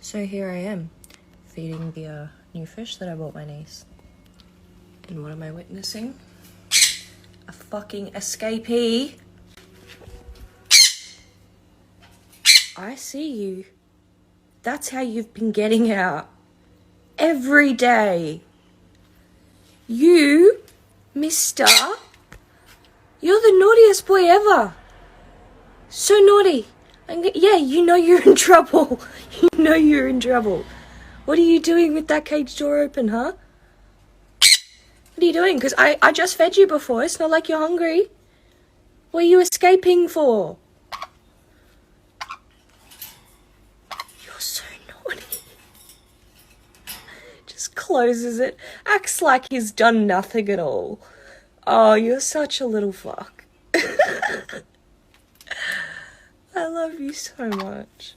So here I am, feeding the new fish that I bought my niece. And what am I witnessing? A fucking escapee. I see you. That's how you've been getting out. Every day. You, mister, you're the naughtiest boy ever. So naughty. Yeah, you know you're in trouble. You know you're in trouble. What are you doing with that cage door open, huh? What are you doing? Because I just fed you before. It's not like you're hungry. What are you escaping for? You're so naughty. Just closes it. Acts like he's done nothing at all. Oh, you're such a little fuck. I love you so much.